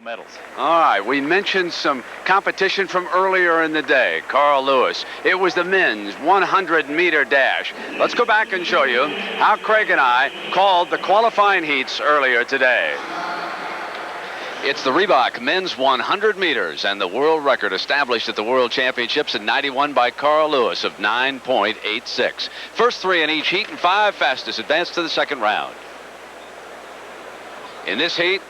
medals. All right, we mentioned some competition from earlier in the day. Carl Lewis. It was the men's 100-meter dash. Let's go back and show you how Craig and I called the qualifying heats earlier today. It's the Reebok men's 100 meters and the world record established at the World Championships in '91 by Carl Lewis of 9.86. First three in each heat and 5 fastest advance to the second round. In this heat,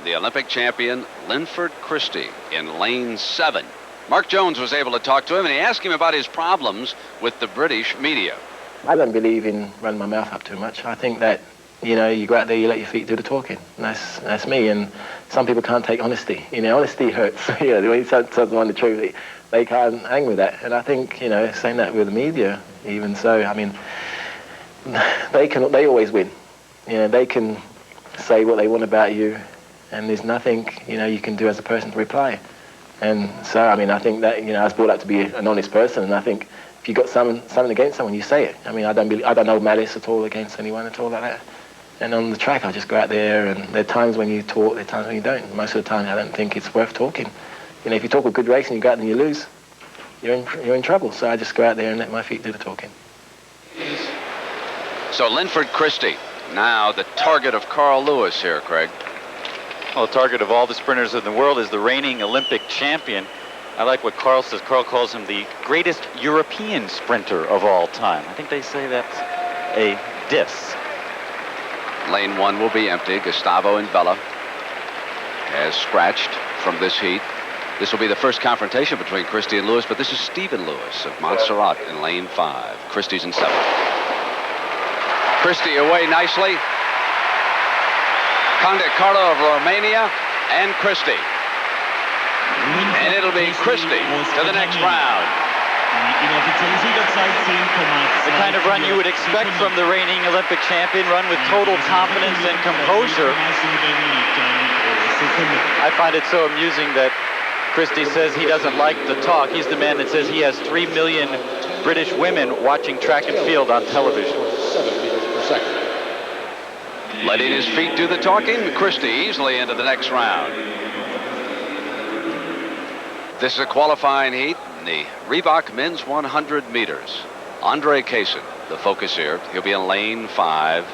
the Olympic champion Linford Christie in lane 7. Mark Jones was able to talk to him, and he asked him about his problems with the British media. I don't believe in running my mouth up too much. I think that, you know, you go out there, you let your feet do the talking. And that's me. And some people can't take honesty. You know, honesty hurts. You know, when you tell someone the truth, they can't hang with that. And I think, you know, saying that with the media, even so, I mean, they always win. You know, they can say what they want about you, and there's nothing, you know, you can do as a person to reply. And so, I mean, I think that, you know, I was brought up to be an honest person, and I think if you've got something against someone, you say it. I mean, I don't know malice at all against anyone at all like that. And on the track, I just go out there, and there are times when you talk, there are times when you don't. Most of the time, I don't think it's worth talking. You know, if you talk a good race and you go out and you lose, you're in trouble. So I just go out there and let my feet do the talking. So Linford Christie, now the target of Carl Lewis here, Craig. Well, the target of all the sprinters in the world is the reigning Olympic champion. I like what Carl says. Carl calls him the greatest European sprinter of all time. I think they say that's a diss. Lane 1 will be empty. Gustavo and Bella has scratched from this heat. This will be the first confrontation between Christie and Lewis, but this is Stephen Lewis of Montserrat in lane 5. Christie's in 7th. Christie away nicely. Conde Carlo of Romania and Christie. And it'll be Christie to the next round. The kind of run you would expect from the reigning Olympic champion, run with total confidence and composure. I find it so amusing that Christie says he doesn't like the talk. He's the man that says he has 3 million British women watching track and field on television. 7 meters per second. Letting his feet do the talking, Christie easily into the next round. This is a qualifying heat in the Reebok men's 100 meters. Andre Cason, the focus here. He'll be in lane 5,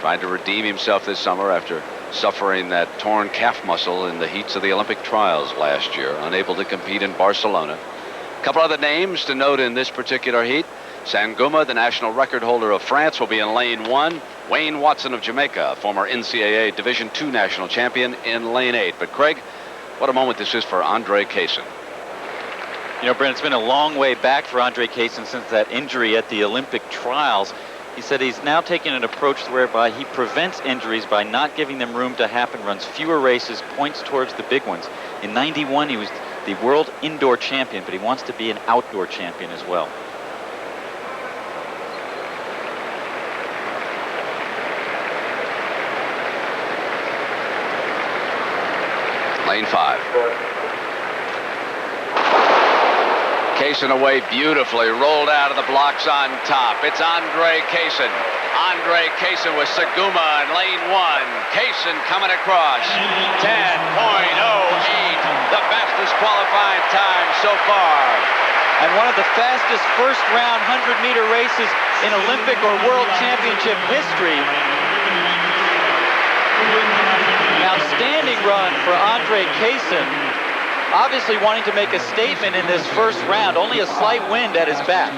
trying to redeem himself this summer after suffering that torn calf muscle in the heats of the Olympic trials last year, unable to compete in Barcelona. A couple other names to note in this particular heat. Sanguma, the national record holder of France, will be in lane 1. Wayne Watson of Jamaica, former NCAA Division II national champion, in lane 8. But Craig, what a moment this is for Andre Cason. You know, Brent, it's been a long way back for Andre Cason since that injury at the Olympic trials. He said he's now taking an approach whereby he prevents injuries by not giving them room to happen, runs fewer races, points towards the big ones. In '91, he was the world indoor champion, but he wants to be an outdoor champion as well. Lane 5. Cason away beautifully, rolled out of the blocks on top. It's Andre Cason. Andre Cason with Saguma in lane 1. Cason coming across. 10.08, the fastest qualifying time so far. And one of the fastest first round 100-meter races in Olympic or World Championship history. An outstanding run for Andre Cason. Obviously wanting to make a statement in this first round. Only a slight wind at his back.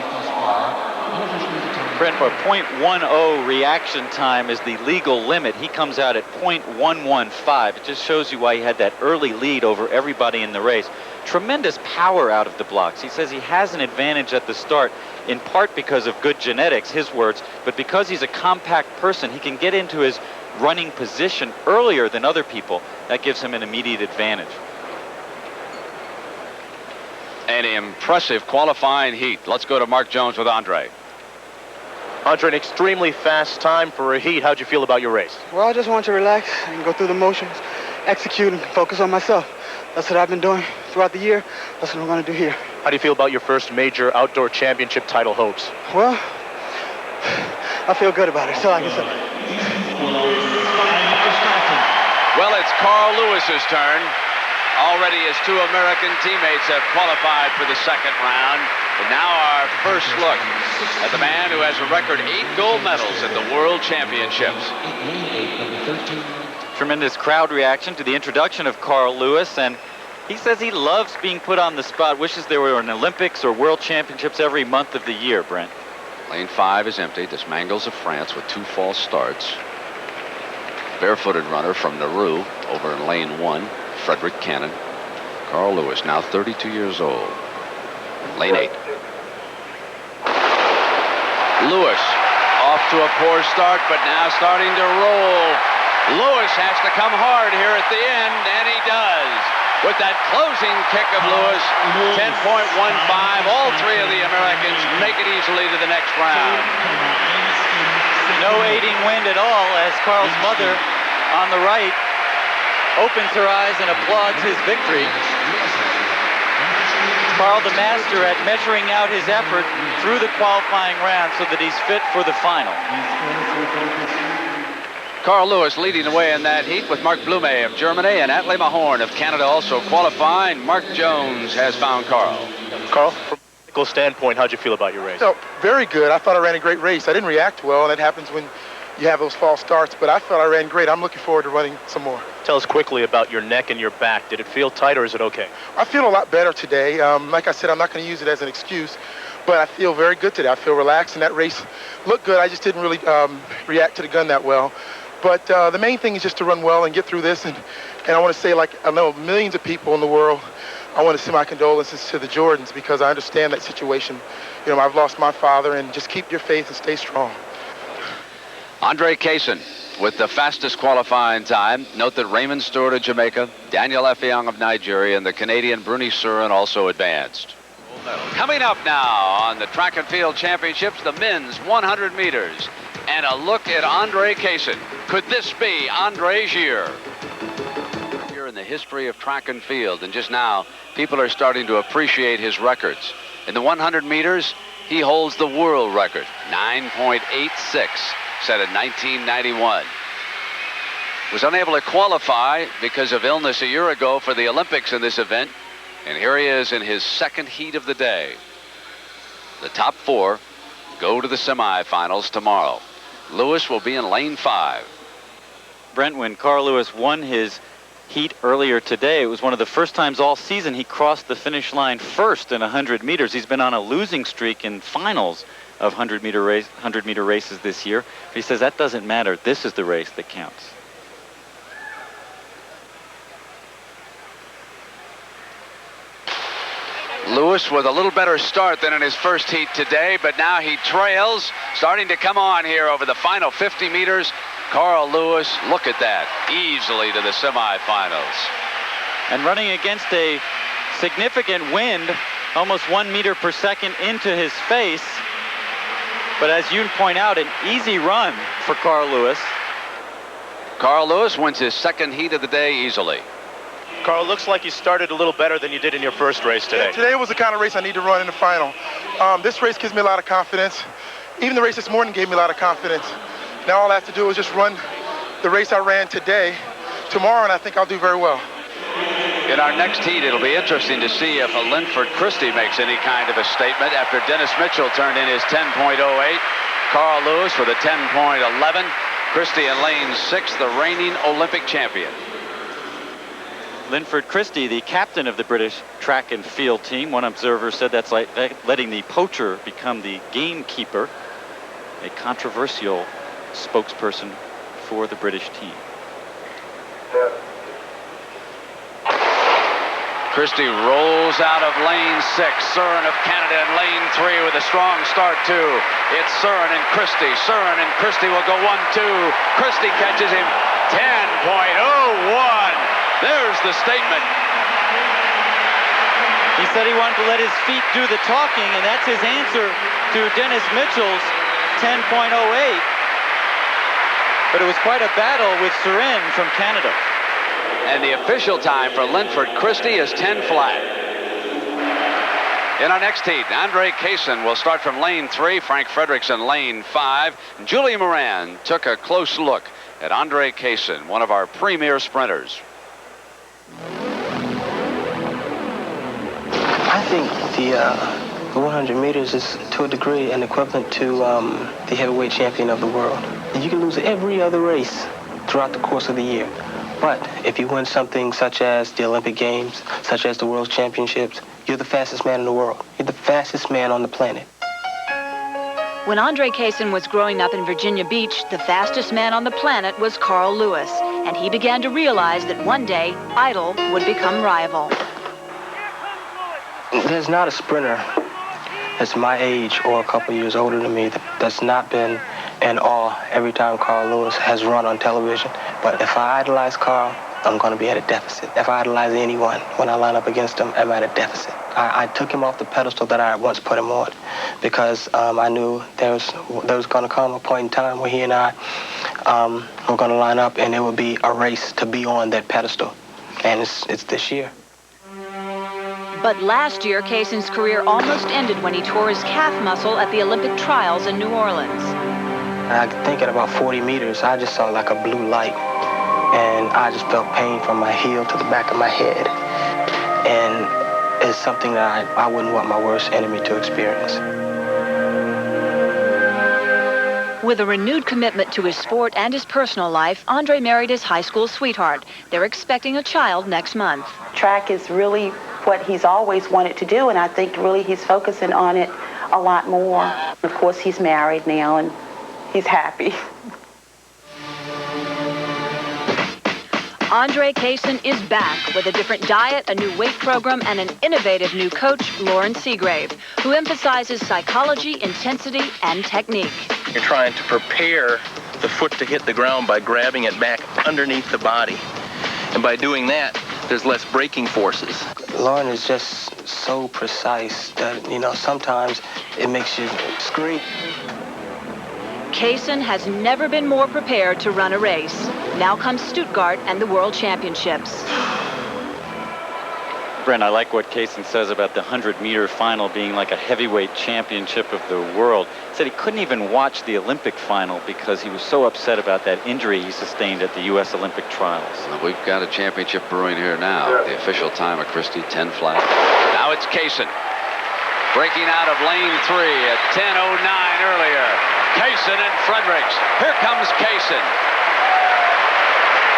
Brent, for .10 reaction time is the legal limit. He comes out at .115. It just shows you why he had that early lead over everybody in the race. Tremendous power out of the blocks. He says he has an advantage at the start, in part because of good genetics, his words, but because he's a compact person, he can get into his running position earlier than other people. That gives him an immediate advantage. An impressive qualifying heat. Let's go to Mark Jones with Andre. Andre, an extremely fast time for a heat. How'd you feel about your race? Well, I just want to relax and go through the motions, execute and focus on myself. That's what I've been doing throughout the year. That's what I'm going to do here. How do you feel about your first major outdoor championship title hopes? Well, I feel good about it. That's all I can say. Well, it's Carl Lewis's turn. Already his two American teammates have qualified for the second round. And now our first look at the man who has a record 8 gold medals at the World Championships. Tremendous crowd reaction to the introduction of Carl Lewis, and he says he loves being put on the spot, wishes there were an Olympics or World Championships every month of the year, Brent. Lane 5 is empty. This Mangles of France with 2 false starts. Barefooted runner from Nauru over in lane 1, Frederick Cannon. Carl Lewis, now 32 years old. Lane 8. Lewis off to a poor start, but now starting to roll. Lewis has to come hard here at the end, and he does. With that closing kick of Lewis, 10.15, all 3 of the Americans make it easily to the next round. No aiding wind at all as Carl's mother on the right opens her eyes and applauds his victory. Carl, the master at measuring out his effort through the qualifying round so that he's fit for the final. Carl Lewis leading the way in that heat with Mark Blume of Germany and Atle Mahorn of Canada also qualifying. Mark Jones has found Carl. Carl, from a technical standpoint, how'd you feel about your race? No, very good. I thought I ran a great race. I didn't react well, and that happens when you have those false starts, but I felt I ran great. I'm looking forward to running some more. Tell us quickly about your neck and your back. Did it feel tight or is it okay? I feel a lot better today. Like I said, I'm not going to use it as an excuse, but I feel very good today. I feel relaxed, and that race looked good. I just didn't really react to the gun that well. But the main thing is just to run well and get through this. And I want to say, like I know millions of people in the world, I want to send my condolences to the Jordans because I understand that situation. You know, I've lost my father, and just keep your faith and stay strong. Andre Cason with the fastest qualifying time. Note that Raymond Stewart of Jamaica, Daniel Effiong of Nigeria, and the Canadian Bruny Surin also advanced. Coming up now on the Track and Field Championships, the men's 100 meters. And a look at Andre Cason. Could this be Andre's year? Here in the history of track and field, and just now, people are starting to appreciate his records. In the 100 meters, he holds the world record, 9.86, set in 1991. Was unable to qualify because of illness a year ago for the Olympics in this event, and here he is in his second heat of the day. The top 4 go to the semifinals tomorrow. Lewis will be in lane 5. Brent, when Carl Lewis won his heat earlier today, it was one of the first times all season he crossed the finish line first in 100 meters. He's been on a losing streak in finals of 100 meter races this year. He says that doesn't matter. This is the race that counts. Lewis with a little better start than in his first heat today, but now he trails, starting to come on here over the final 50 meters. Carl Lewis, look at that, easily to the semifinals. And running against a significant wind, almost 1 meter per second into his face. But as you point out, an easy run for Carl Lewis. Carl Lewis wins his second heat of the day easily. Carl, looks like you started a little better than you did in your first race today. Yeah, today was the kind of race I need to run in the final. This race gives me a lot of confidence. Even the race this morning gave me a lot of confidence. Now all I have to do is just run the race I ran today, tomorrow, and I think I'll do very well. In our next heat, it'll be interesting to see if a Linford Christie makes any kind of a statement after Dennis Mitchell turned in his 10.08. Carl Lewis with a 10.11. Christie in lane 6, the reigning Olympic champion. Linford Christie, the captain of the British track and field team. One observer said that's like letting the poacher become the gamekeeper. A controversial spokesperson for the British team. Christie rolls out of lane 6. Surin of Canada in lane 3 with a strong start too. It's Surin and Christie. Surin and Christie will go 1-2. Christie catches him 10.01. There's the statement. He said he wanted to let his feet do the talking, and that's his answer to Dennis Mitchell's 10.08. But it was quite a battle with Surin from Canada. And the official time for Linford Christie is 10 flat. In our next heat, Andre Cason will start from lane 3, Frank Fredericks in lane 5. Julie Moran took a close look at Andre Cason, one of our premier sprinters. I think the 100 meters is, to a degree, an equivalent to the heavyweight champion of the world. You can lose every other race throughout the course of the year. But if you win something such as the Olympic Games, such as the World Championships, you're the fastest man in the world. You're the fastest man on the planet. When Andre Cason was growing up in Virginia Beach, the fastest man on the planet was Carl Lewis, and he began to realize that one day, idol would become rival. There's not a sprinter that's my age or a couple years older than me that's not been in awe every time Carl Lewis has run on television. But if I idolize Carl, I'm going to be at a deficit. If I idolize anyone, when I line up against him, I'm at a deficit. I took him off the pedestal that I once put him on because I knew there was going to come a point in time where he and I were going to line up, and it would be a race to be on that pedestal. And it's this year. But last year, Cason's career almost ended when he tore his calf muscle at the Olympic trials in New Orleans. I think at about 40 meters, I just saw like a blue light, and I just felt pain from my heel to the back of my head. And it's something that I wouldn't want my worst enemy to experience. With a renewed commitment to his sport and his personal life, Andre married his high school sweetheart. They're expecting a child next month. Track is really what he's always wanted to do, and I think really he's focusing on it a lot more. Of course, he's married now, and he's happy. Andre Cason is back with a different diet, a new weight program, and an innovative new coach, Lauren Seagrave, who emphasizes psychology, intensity, and technique. You're trying to prepare the foot to hit the ground by grabbing it back underneath the body. And by doing that, there's less braking forces. Lauren is just so precise that, you know, sometimes it makes you scream. Cason has never been more prepared to run a race. Now comes Stuttgart and the World Championships. Brent, I like what Cason says about the 100-meter final being like a heavyweight championship of the world. He said he couldn't even watch the Olympic final because he was so upset about that injury he sustained at the U.S. Olympic trials. Well, we've got a championship brewing here now. The official time of Christie, 10 flat. Now it's Cason. Breaking out of lane 3 at 10:09 earlier. Cason and Fredericks. Here comes Cason.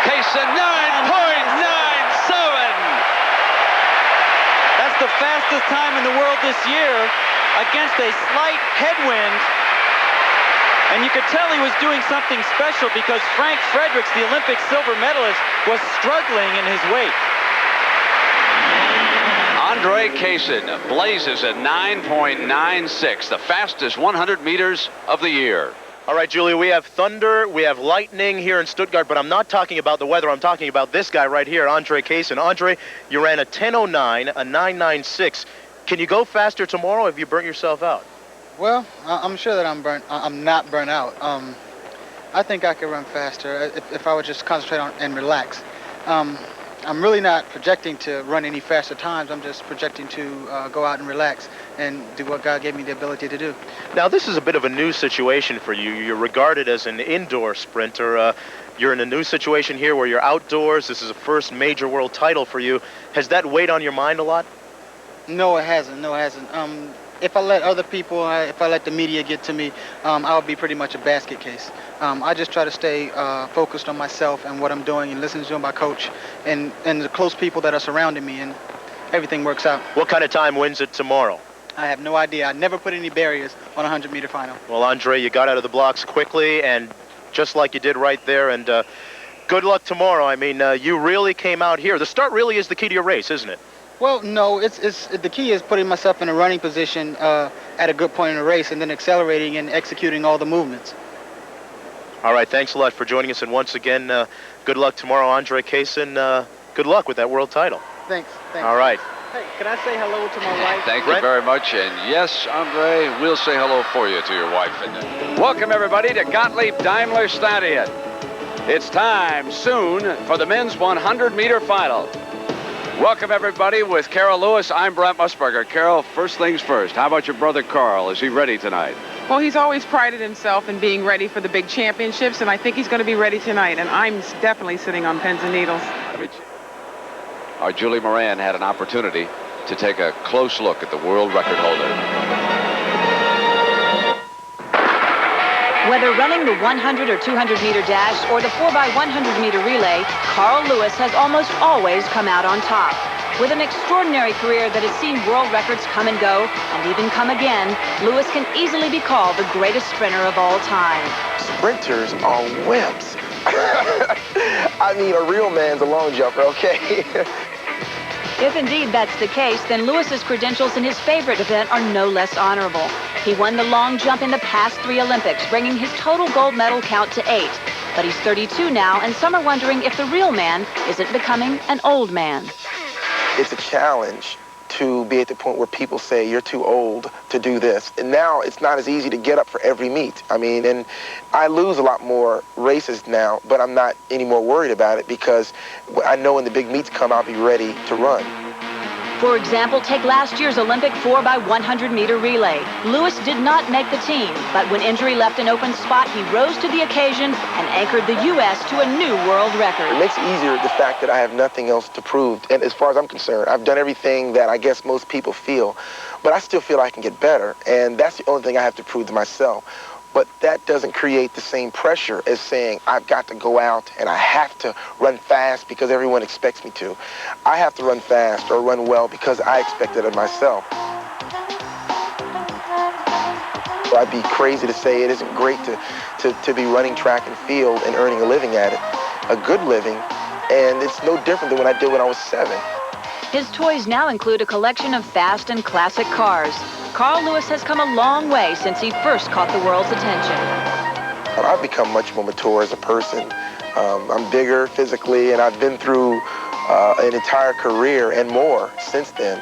Cason 9.97. That's the fastest time in the world this year against a slight headwind. And you could tell he was doing something special because Frank Fredericks, the Olympic silver medalist, was struggling in his weight. Andre Cason blazes at 9.96, the fastest 100 meters of the year. All right, Julia, we have thunder, we have lightning here in Stuttgart, but I'm not talking about the weather. I'm talking about this guy right here, Andre Cason. Andre, you ran a 10:09, a 9.96. Can you go faster tomorrow if you burnt yourself out? Well, I'm sure that I'm not burnt out. I think I could run faster if I would just concentrate on and relax. I'm really not projecting to run any faster times. I'm just projecting to go out and relax and do what God gave me the ability to do. Now, this is a bit of a new situation for you. You're regarded as an indoor sprinter. You're in a new situation here where you're outdoors. This is a first major world title for you. Has that weighed on your mind a lot? No, it hasn't. No, it hasn't. If I let other people, if I let the media get to me, I'll be pretty much a basket case. I just try to stay focused on myself and what I'm doing and listening to my coach and the close people that are surrounding me, and everything works out. What kind of time wins it tomorrow? I have no idea. I never put any barriers on a 100-meter final. Well, Andre, you got out of the blocks quickly and just like you did right there, and good luck tomorrow. I mean, you really came out here. The start really is the key to your race, isn't it? Well, no, it's the key is putting myself in a running position at a good point in the race and then accelerating and executing all the movements. All right, thanks a lot for joining us, and once again, good luck tomorrow, Andre Cason. Good luck with that world title. Thanks. All right. Hey, can I say hello to my wife? Thank you very much, and yes, Andre, we'll say hello for you to your wife. And welcome, everybody, to Gottlieb Daimler Stadion. It's time soon for the men's 100-meter final. Welcome, everybody. With Carol Lewis, I'm Brent Musburger. Carol, first things first, how about your brother Carl? Is he ready tonight? Well, he's always prided himself in being ready for the big championships, and I think he's going to be ready tonight, and I'm definitely sitting on pins and needles. Our Julie Moran had an opportunity to take a close look at the world record holder. Whether running the 100 or 200-meter dash or the 4x100-meter relay, Carl Lewis has almost always come out on top. With an extraordinary career that has seen world records come and go, and even come again, Lewis can easily be called the greatest sprinter of all time. Sprinters are wimps. I mean, a real man's a long jumper, okay? If indeed that's the case, then Lewis's credentials in his favorite event are no less honorable. He won the long jump in the past 3 Olympics, bringing his total gold medal count to 8. But he's 32 now, and some are wondering if the real man isn't becoming an old man. It's a challenge to be at the point where people say you're too old to do this. And now it's not as easy to get up for every meet. I mean, and I lose a lot more races now, but I'm not any more worried about it because I know when the big meets come, I'll be ready to run. For example, take last year's Olympic 4x100-meter relay. Lewis did not make the team, but when injury left an open spot, he rose to the occasion and anchored the U.S. to a new world record. It makes it easier the fact that I have nothing else to prove. And as far as I'm concerned, I've done everything that I guess most people feel, but I still feel I can get better, and that's the only thing I have to prove to myself. But that doesn't create the same pressure as saying I've got to go out and I have to run fast because everyone expects me to. I have to run fast or run well because I expect it of myself. I'd be crazy to say it isn't great to be running track and field and earning a living at it, a good living, and it's no different than what I did when I was 7. His toys now include a collection of fast and classic cars. Carl Lewis has come a long way since he first caught the world's attention. I've become much more mature as a person. I'm bigger physically, and I've been through an entire career and more since then.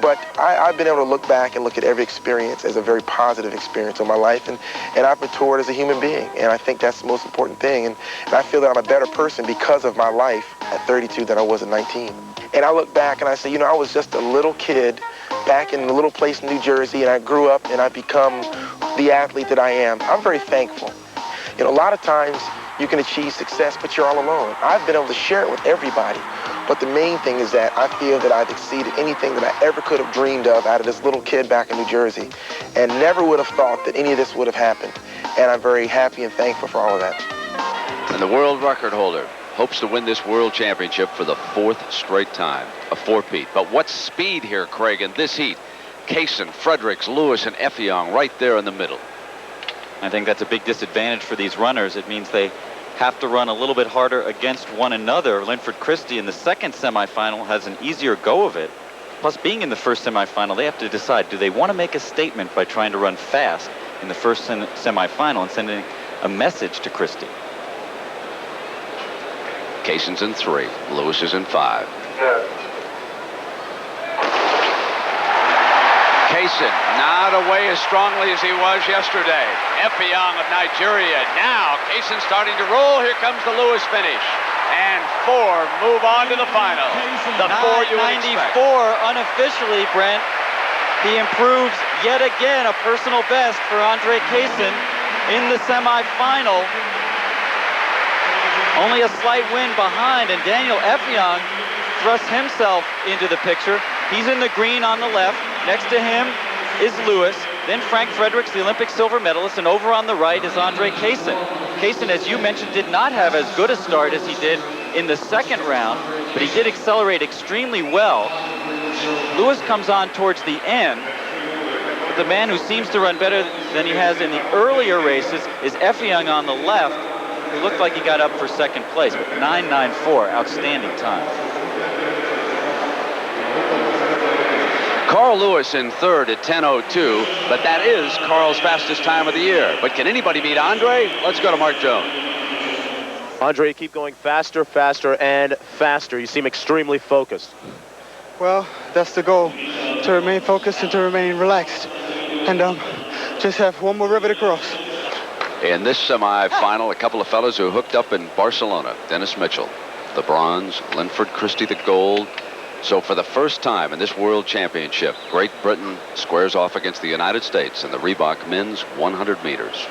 But I've been able to look back and look at every experience as a very positive experience in my life, and I've matured as a human being, and I think that's the most important thing. And I feel that I'm a better person because of my life at 32 than I was at 19. And I look back and I say, you know, I was just a little kid back in a little place in New Jersey, and I grew up and I've become the athlete that I am. I'm very thankful. You know, a lot of times you can achieve success, but you're all alone. I've been able to share it with everybody. But the main thing is that I feel that I've exceeded anything that I ever could have dreamed of out of this little kid back in New Jersey, and never would have thought that any of this would have happened. And I'm very happy and thankful for all of that. And the world record holder hopes to win this world championship for the 4th straight time, a 4-peat. But what speed here, Craig, in this heat? Cason, Fredericks, Lewis, and Effiong right there in the middle. I think that's a big disadvantage for these runners. It means they have to run a little bit harder against one another. Linford Christie in the second semifinal has an easier go of it. Plus, being in the first semifinal, they have to decide, do they want to make a statement by trying to run fast in the first semifinal and sending a message to Christie? Cason's in 3. Lewis is in 5. Cason not away as strongly as he was yesterday. Effiong of Nigeria. Now Cason starting to roll. Here comes the Lewis finish. And 4 move on to the final. The 4 you would expect. 994 unofficially, Brent. He improves yet again a personal best for Andre Cason in the semifinal. Only a slight win behind, and Daniel Effiong thrusts himself into the picture. He's in the green on the left. Next to him is Lewis, then Frank Fredericks, the Olympic silver medalist, and over on the right is Andre Cason. Cason, as you mentioned, did not have as good a start as he did in the second round, but he did accelerate extremely well. Lewis comes on towards the end, but the man who seems to run better than he has in the earlier races is Effiong on the left, who looked like he got up for second place, but 994, outstanding time. Carl Lewis in 3rd at 10:02, but that is Carl's fastest time of the year. But can anybody beat Andre? Let's go to Mark Jones. Andre, you keep going faster, faster, and faster. You seem extremely focused. Well, that's the goal, to remain focused and to remain relaxed. And just have one more river to cross. In this semi-final, a couple of fellows who hooked up in Barcelona. Dennis Mitchell, the bronze, Linford Christie, the gold. So for the first time in this World Championship, Great Britain squares off against the United States in the Reebok men's 100 meters.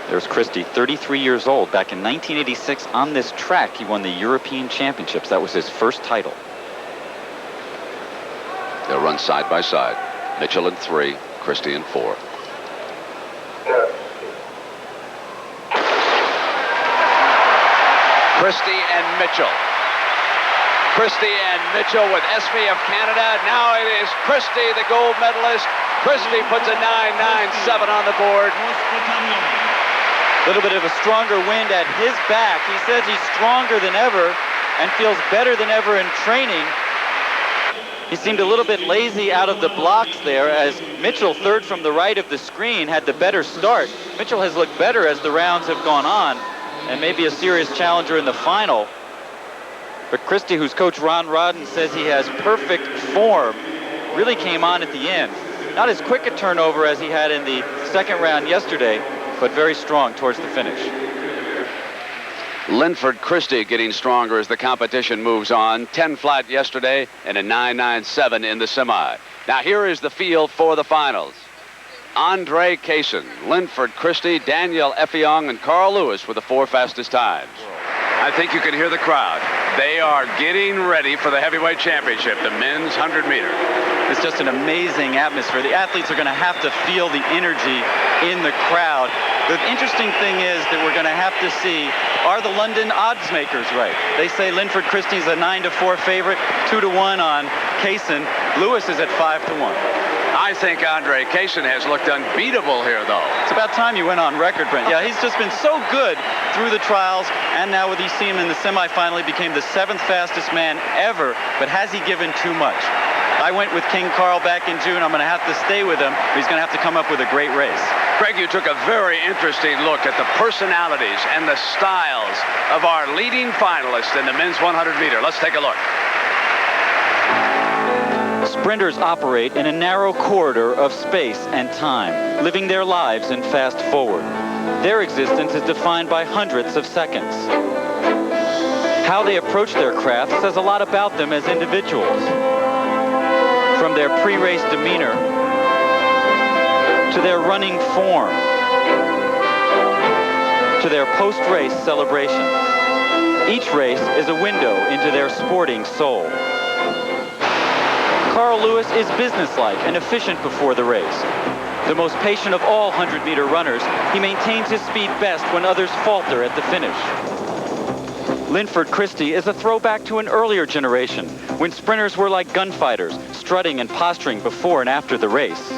There's Christie, 33 years old. Back in 1986 on this track, he won the European Championships. That was his first title. They'll run side by side. Mitchell in 3, Christie in 4. Christie and Mitchell. Christie and Mitchell with Effiong of Canada. Now it is Christie, the gold medalist. Christie puts a 9.97 on the board. A little bit of a stronger wind at his back. He says he's stronger than ever and feels better than ever in training. He seemed a little bit lazy out of the blocks there as Mitchell, third from the right of the screen, had the better start. Mitchell has looked better as the rounds have gone on and maybe a serious challenger in the final. But Christie, whose coach Ron Rodden says he has perfect form, really came on at the end. Not as quick a turnover as he had in the second round yesterday, but very strong towards the finish. Linford Christie getting stronger as the competition moves on. 10 flat yesterday and a 9.97 in the semi. Now here is the field for the finals. Andre Cason, Linford Christie, Daniel Effiong, and Carl Lewis were the 4 fastest times. I think you can hear the crowd. They are getting ready for the heavyweight championship, the men's 100-meter. It's just an amazing atmosphere. The athletes are going to have to feel the energy in the crowd. The interesting thing is that we're going to have to see, are the London odds makers right? They say Linford Christie's a 9-4 favorite, 2-1 on Cason. Lewis is at 5-1. I think Andre Cason has looked unbeatable here, though. It's about time you went on record, Brent. Yeah, he's just been so good through the trials, and now with you see him in the semifinal, he became the 7th fastest man ever, but has he given too much? I went with King Carl back in June. I'm going to have to stay with him, but he's going to have to come up with a great race. Greg, you took a very interesting look at the personalities and the styles of our leading finalists in the men's 100-meter. Let's take a look. Sprinters operate in a narrow corridor of space and time, living their lives in fast forward. Their existence is defined by hundredths of seconds. How they approach their craft says a lot about them as individuals. From their pre-race demeanor to their running form to their post-race celebrations. Each race is a window into their sporting soul. Carl Lewis is businesslike and efficient before the race. The most patient of all 100-meter runners, he maintains his speed best when others falter at the finish. Linford Christie is a throwback to an earlier generation when sprinters were like gunfighters, strutting and posturing before and after the race.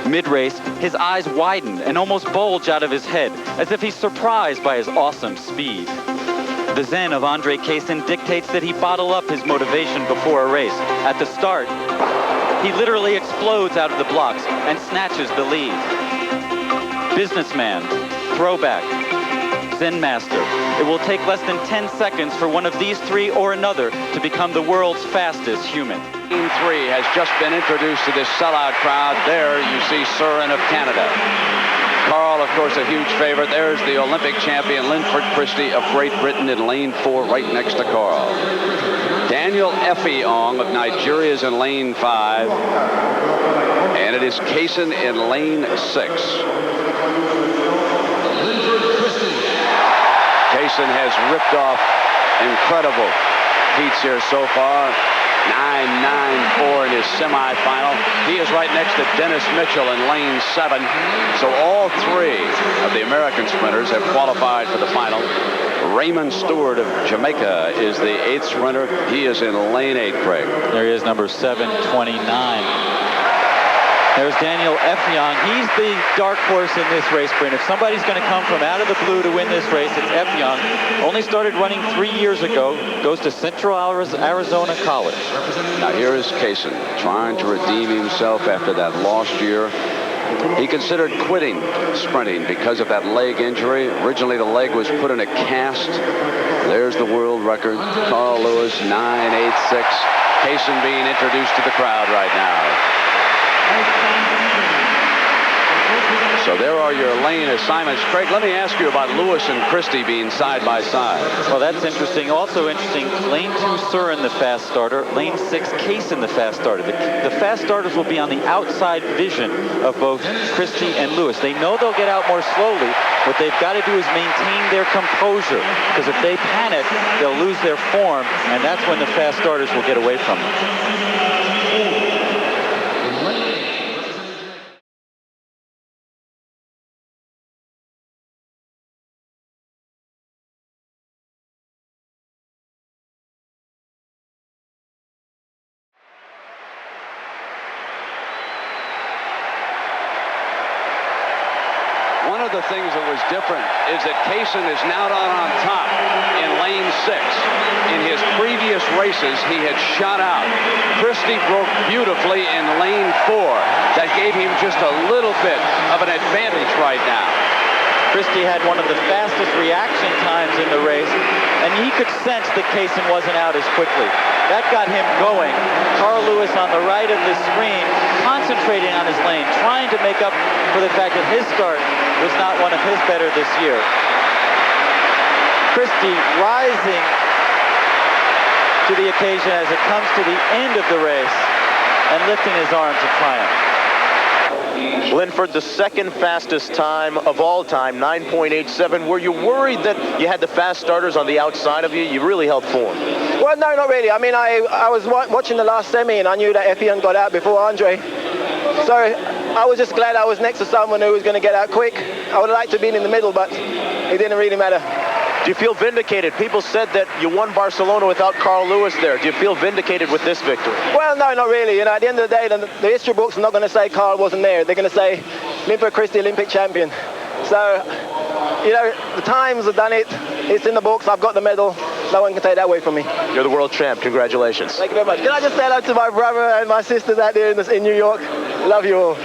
Mid-race, his eyes widen and almost bulge out of his head as if he's surprised by his awesome speed. The zen of Andre Cason dictates that he bottle up his motivation before a race. At the start, he literally explodes out of the blocks and snatches the lead. Businessman, throwback, Zen master. It will take less than 10 seconds for one of these three or another to become the world's fastest human. Team 3 has just been introduced to this sellout crowd. There you see Surin of Canada. Carl, of course, a huge favorite. There's the Olympic champion, Linford Christie of Great Britain in lane 4, right next to Carl. Daniel Effiong of Nigeria is in lane 5. And it is Cason in lane 6. Cason has ripped off incredible heats here so far. 9.94 in his semifinal. He is right next to Dennis Mitchell in lane 7. So all 3 of the American sprinters have qualified for the final. Raymond Stewart of Jamaica is the 8th sprinter. He is in lane 8, Craig. There he is, number 729. There's Daniel Effiong. He's the dark horse in this race, Brent. If somebody's going to come from out of the blue to win this race, it's Effiong. Only started running 3 years ago. Goes to Central Arizona College. Now here is Cason trying to redeem himself after that lost year. He considered quitting sprinting because of that leg injury. Originally, the leg was put in a cast. There's the world record. Carl Lewis, 9.86. Cason being introduced to the crowd right now. So there are your lane assignments. Craig, let me ask you about Lewis and Christie being side by side. Well, that's interesting. Also interesting, lane 2, Surin, the fast starter. Lane 6, Cason, the fast starter. The fast starters will be on the outside vision of both Christie and Lewis. They know they'll get out more slowly. What they've got to do is maintain their composure, because if they panic, they'll lose their form, and that's when the fast starters will get away from them. the things that was different is that Cason is now out on top in lane 6. In his previous races, he had shot out. Christie broke beautifully in lane 4. That gave him just a little bit of an advantage right now. Christie had one of the fastest reaction times in the race, and he could sense that Cason wasn't out as quickly. That got him going. Carl Lewis on the right of the screen, concentrating on his lane, trying to make up for the fact that his start was not one of his better this year. Christie rising to the occasion as it comes to the end of the race and lifting his arms in triumph. Linford, the second fastest time of all time, 9.87. Were you worried that you had the fast starters on the outside of you? You really held form. Well, no, not really. I mean, I was watching the last semi, and I knew that Effiong got out before Andre. So I was just glad I was next to someone who was going to get out quick. I would have liked to have been in the middle, but it didn't really matter. Do you feel vindicated? People said that you won Barcelona without Carl Lewis there. Do you feel vindicated with this victory? Well, no, not really. You know, at the end of the day, the history books are not going to say Carl wasn't there. They're going to say Linford Christie, Olympic champion. So, you know, the times have done it. It's in the books. I've got the medal. No one can take that away from me. You're the world champ. Congratulations. Thank you very much. Can I just say hello to my brother and my sisters out there in New York? Love you all.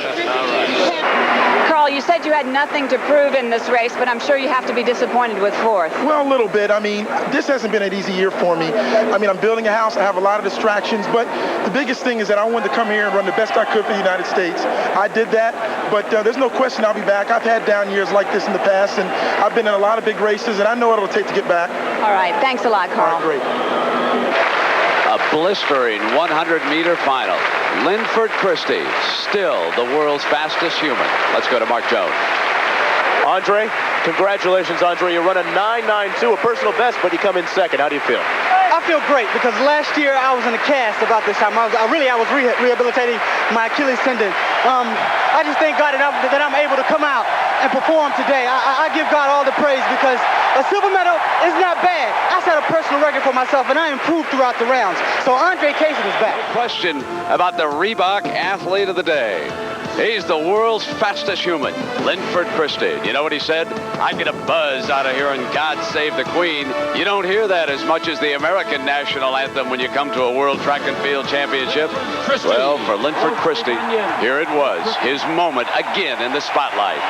Carl, you said you had nothing to prove in this race, but I'm sure you have to be disappointed with 4th. Well, a little bit. I mean, this hasn't been an easy year for me. I mean, I'm building a house. I have a lot of distractions, but the biggest thing is that I wanted to come here and run the best I could for the United States. I did that, but there's no question I'll be back. I've had down years like this in the past, and I've been in a lot of big races, and I know what it'll take to get back. All right. Thanks a lot, Carl. All right, great. A blistering 100-meter final. Linford Christie, still the world's fastest human. Let's go to Mark Jones. Andre, congratulations, Andre. You're running 9.92, a personal best, but you come in second. How do you feel? I feel great because last year I was in a cast about this time. I was rehabilitating my Achilles tendon. I just thank God that I'm able to come out and perform today. I give God all the praise because a silver medal is not bad. I set a personal record for myself, and I improved throughout the rounds. So Andre Cason is back. Question about the Reebok Athlete of the Day. He's the world's fastest human, Linford Christie. You know what he said? I get a buzz out of hearing God Save the Queen. You don't hear that as much as the American national anthem when you come to a World Track and Field Championship. Christie. Well, for Linford Christie, here it was, his moment again in the spotlight.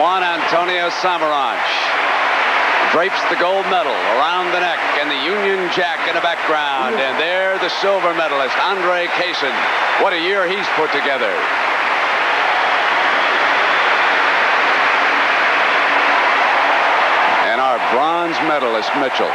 Juan Antonio Samaranch drapes the gold medal around the neck and the Union Jack in the background. And there the silver medalist, Andre Cason. What a year he's put together. And our bronze medalist, Mitchell.